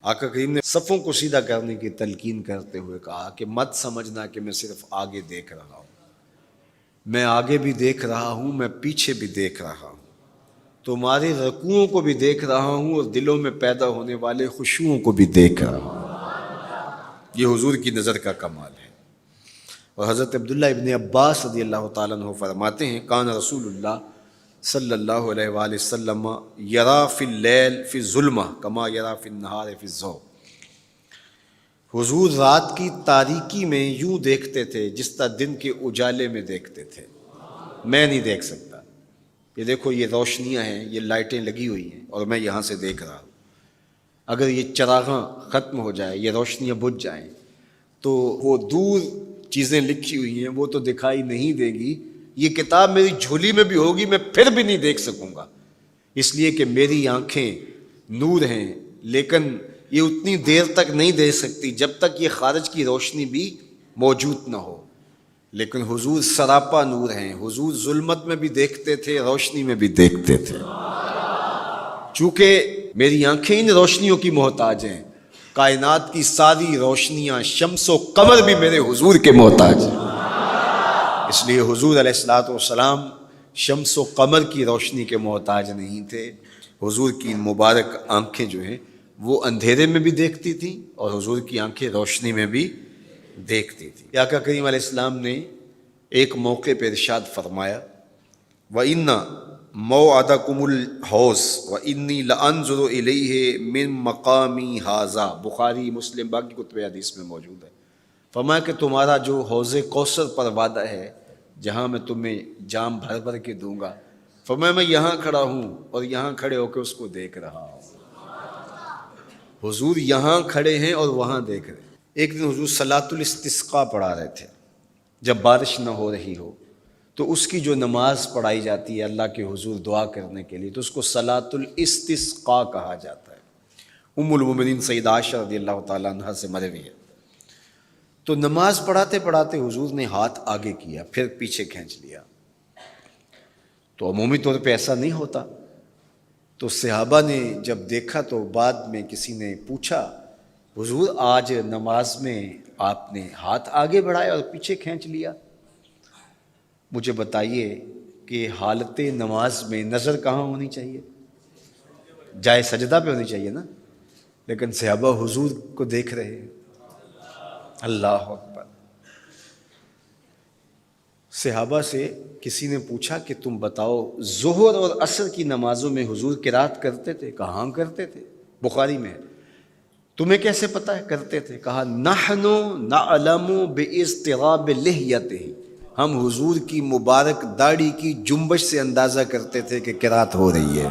آقا کریم نے صفوں کو سیدھا کرنے کی تلقین کرتے ہوئے کہا کہ مت سمجھنا کہ میں صرف آگے دیکھ رہا ہوں، میں آگے بھی دیکھ رہا ہوں، میں پیچھے بھی دیکھ رہا ہوں، تمہارے رکوعوں کو بھی دیکھ رہا ہوں اور دلوں میں پیدا ہونے والے خشوعوں کو بھی دیکھ رہا ہوں۔ یہ حضور کی نظر کا کمال ہے۔ اور حضرت عبداللہ ابن عباس رضی اللہ تعالیٰ عنہ فرماتے ہیں کان رسول اللہ صلی اللہ علیہ وآلہ وسلم یرا فی اللیل فی الظلمہ کما یرا فی النہار فی الضوء۔ حضور رات کی تاریکی میں یوں دیکھتے تھے جس طرح دن کے اجالے میں دیکھتے تھے۔ میں نہیں دیکھ سکتا، یہ دیکھو یہ روشنیاں ہیں، یہ لائٹیں لگی ہوئی ہیں اور میں یہاں سے دیکھ رہا ہوں، اگر یہ چراغاں ختم ہو جائے، یہ روشنیاں بجھ جائیں تو وہ دور چیزیں لکھی ہوئی ہیں وہ تو دکھائی نہیں دے گی، یہ کتاب میری جھولی میں بھی ہوگی میں پھر بھی نہیں دیکھ سکوں گا، اس لیے کہ میری آنکھیں نور ہیں، لیکن یہ اتنی دیر تک نہیں دیکھ سکتی جب تک یہ خارج کی روشنی بھی موجود نہ ہو۔ لیکن حضور سراپا نور ہیں، حضور ظلمت میں بھی دیکھتے تھے، روشنی میں بھی دیکھتے تھے۔ چونکہ میری آنکھیں ان روشنیوں کی محتاج ہیں، کائنات کی ساری روشنیاں شمس و قمر بھی میرے حضور کے محتاج ہیں، اس لیے حضور علیہ الصلوۃ والسلام شمس و قمر کی روشنی کے محتاج نہیں تھے۔ حضور کی مبارک آنکھیں جو ہیں وہ اندھیرے میں بھی دیکھتی تھیں اور حضور کی آنکھیں روشنی میں بھی دیکھتی تھیں۔ آقا کریم علیہ السلام نے ایک موقع پہ ارشاد فرمایا وَإِنَّ مَوْعَدَكُمُ الْحَوْض وَإِنِّي لَأَنظُرُ إِلَيْهِ مِن مَقَامِي هَٰذَا، بخاری مسلم باقی کتب حدیث میں موجود ہے۔ فرمایا کہ تمہارا جو حوض کوثر پر وعدہ ہے جہاں میں تمہیں جام بھر بھر کے دوں گا، فرمایا میں یہاں کھڑا ہوں اور یہاں کھڑے ہو کے اس کو دیکھ رہا ہوں۔ حضور یہاں کھڑے ہیں اور وہاں دیکھ رہے ہیں۔ ایک دن حضور صلاۃ الاستسقاء پڑھا رہے تھے، جب بارش نہ ہو رہی ہو تو اس کی جو نماز پڑھائی جاتی ہے اللہ کے حضور دعا کرنے کے لیے تو اس کو صلاۃ الاستسقاء کہا جاتا ہے۔ ام المومنین سیدہ عائشہ رضی اللہ تعالیٰ عنہا سے مروی ہے۔ تو نماز پڑھاتے پڑھاتے حضور نے ہاتھ آگے کیا پھر پیچھے کھینچ لیا، تو عمومی طور پہ ایسا نہیں ہوتا۔ تو صحابہ نے جب دیکھا تو بعد میں کسی نے پوچھا حضور آج نماز میں آپ نے ہاتھ آگے بڑھایا اور پیچھے کھینچ لیا، مجھے بتائیے کہ حالت نماز میں نظر کہاں ہونی چاہیے؟ جائے سجدہ پہ ہونی چاہیے نا، لیکن صحابہ حضور کو دیکھ رہے ہیں۔ اللہ اکبر۔ صحابہ سے کسی نے پوچھا کہ تم بتاؤ ظہر اور عصر کی نمازوں میں حضور قرات کرتے تھے؟ کہاں کرتے تھے، بخاری میں ہے۔ تمہیں کیسے پتہ ہے کرتے تھے؟ کہا نحن نعلم باضطراب لحیتہ، ہم حضور کی مبارک داڑھی کی جنبش سے اندازہ کرتے تھے کہ قرات ہو رہی ہے۔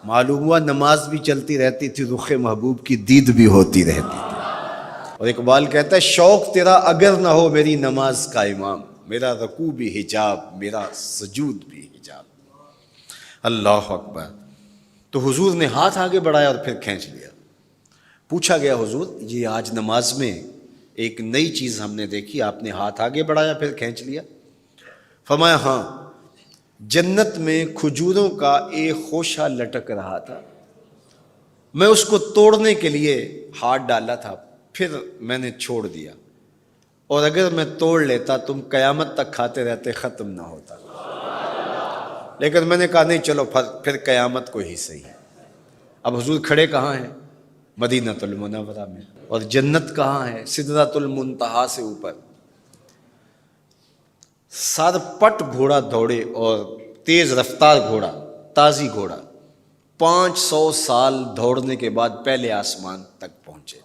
معلوم ہوا نماز بھی چلتی رہتی تھی، رخ محبوب کی دید بھی ہوتی رہتی تھی۔ اور اقبال کہتا ہے شوق تیرا اگر نہ ہو میری نماز کا امام، میرا رکوع بھی حجاب میرا سجود بھی حجاب۔ اللہ اکبر۔ تو حضور نے ہاتھ آگے بڑھایا اور پھر کھینچ لیا۔ پوچھا گیا حضور یہ آج نماز میں ایک نئی چیز ہم نے دیکھی، آپ نے ہاتھ آگے بڑھایا پھر کھینچ لیا؟ فرمایا ہاں، جنت میں کھجوروں کا ایک خوشہ لٹک رہا تھا، میں اس کو توڑنے کے لیے ہاتھ ڈالا تھا پھر میں نے چھوڑ دیا، اور اگر میں توڑ لیتا تم قیامت تک کھاتے رہتے ختم نہ ہوتا، لیکن میں نے کہا نہیں چلو پھر قیامت کو ہی صحیح۔ اب حضور کھڑے کہاں ہیں؟ مدینہ المنورہ میں، اور جنت کہاں ہے؟ سدرۃ المنتہا سے اوپر۔ سر پٹ گھوڑا دوڑے اور تیز رفتار گھوڑا، تازی گھوڑا، 500 سال دوڑنے کے بعد پہلے آسمان تک پہنچے،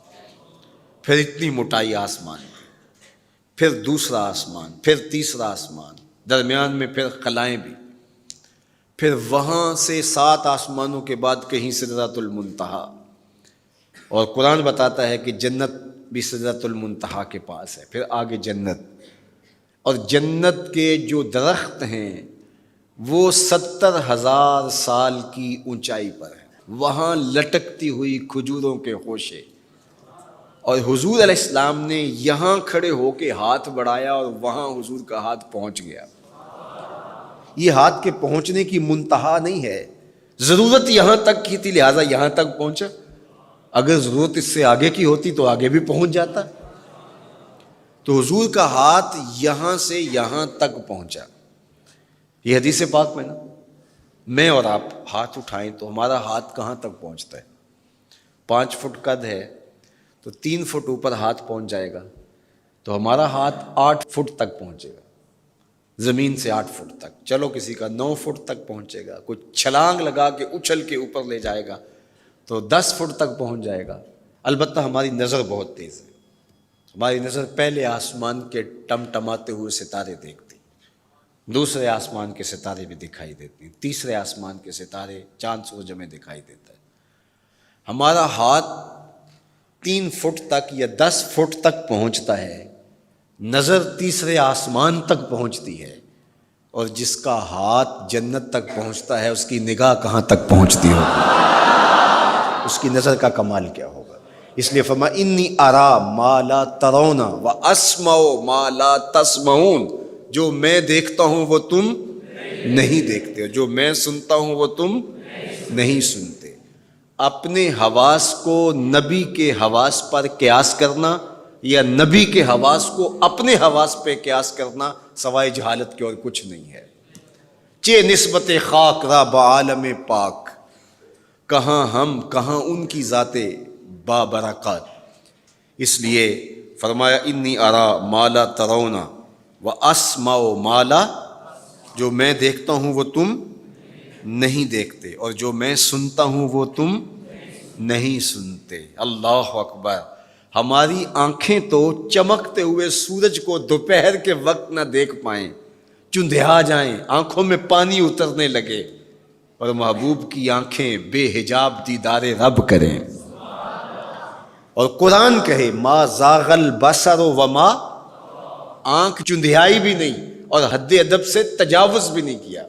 پھر اتنی موٹائی آسمان کی، پھر دوسرا آسمان، پھر تیسرا آسمان، درمیان میں پھر خلائیں بھی، پھر وہاں سے 7 آسمانوں کے بعد کہیں سدرۃ المنتہا، اور قرآن بتاتا ہے کہ جنت بھی سدرۃ المنتہا کے پاس ہے، پھر آگے جنت، اور جنت کے جو درخت ہیں وہ 70,000 سال کی اونچائی پر ہیں، وہاں لٹکتی ہوئی کھجوروں کے خوشے، اور حضور علیہ السلام نے یہاں کھڑے ہو کے ہاتھ بڑھایا اور وہاں حضور کا ہاتھ پہنچ گیا۔ یہ ہاتھ کے پہنچنے کی منتہا نہیں ہے، ضرورت یہاں تک کی تھی لہٰذا یہاں تک پہنچا، اگر ضرورت اس سے آگے کی ہوتی تو آگے بھی پہنچ جاتا. تو حضور کا ہاتھ یہاں سے یہاں تک پہنچا. یہ حدیث پاک میں نا، میں اور آپ ہاتھ اٹھائیں تو ہمارا ہاتھ کہاں تک پہنچتا ہے؟ 5 فٹ قد ہے تو 3 فٹ اوپر ہاتھ پہنچ جائے گا، تو ہمارا ہاتھ 8 فٹ تک پہنچے گا، زمین سے 8 فٹ تک. چلو کسی کا 9 فٹ تک پہنچے گا، کوئی چھلانگ لگا کے اچھل کے اوپر لے جائے گا تو 10 فٹ تک پہنچ جائے گا. البتہ ہماری نظر بہت تیز ہے. ہماری نظر پہلے آسمان کے ٹمٹماتے ہوئے ستارے دیکھتی، دوسرے آسمان کے ستارے بھی دکھائی دیتے ہیں، تیسرے آسمان کے ستارے، چاند سورج میں دکھائی دیتا ہے. ہمارا ہاتھ 3 فٹ تک یا 10 فٹ تک پہنچتا ہے، نظر تیسرے آسمان تک پہنچتی ہے. اور جس کا ہاتھ جنت تک پہنچتا ہے اس کی نگاہ کہاں تک پہنچتی ہوگی، اس کی نظر کا کمال کیا ہوگا. اس لیے فرمایا انی ارا ما لا ترون واسمع ما لا تسمعون. جو میں دیکھتا ہوں وہ تم نہیں دیکھتے، جو میں سنتا ہوں وہ تم نہیں سنتے. اپنے حواس کو نبی کے حواس پر قیاس کرنا یا نبی کے حواس کو اپنے حواس پہ قیاس کرنا سوائے جہالت کے اور کچھ نہیں ہے. چے نسبت خاک را بعالم پاک، کہاں ہم کہاں ان کی ذاتیں بابرکات. اس لیے فرمایا انی ارا ما لا ترون واسمع ما لا، جو میں دیکھتا ہوں وہ تم نہیں دیکھتے، اور جو میں سنتا ہوں وہ تم نہیں سنتے. اللہ اکبر. ہماری آنکھیں تو چمکتے ہوئے سورج کو دوپہر کے وقت نہ دیکھ پائیں، چندھیا جائیں، آنکھوں میں پانی اترنے لگے، اور محبوب کی آنکھیں بے حجاب دیدار رب کریں. اور قرآن کہے ما زاغ البصر وما، آنکھ چندھیائی بھی نہیں اور حد ادب سے تجاوز بھی نہیں کیا.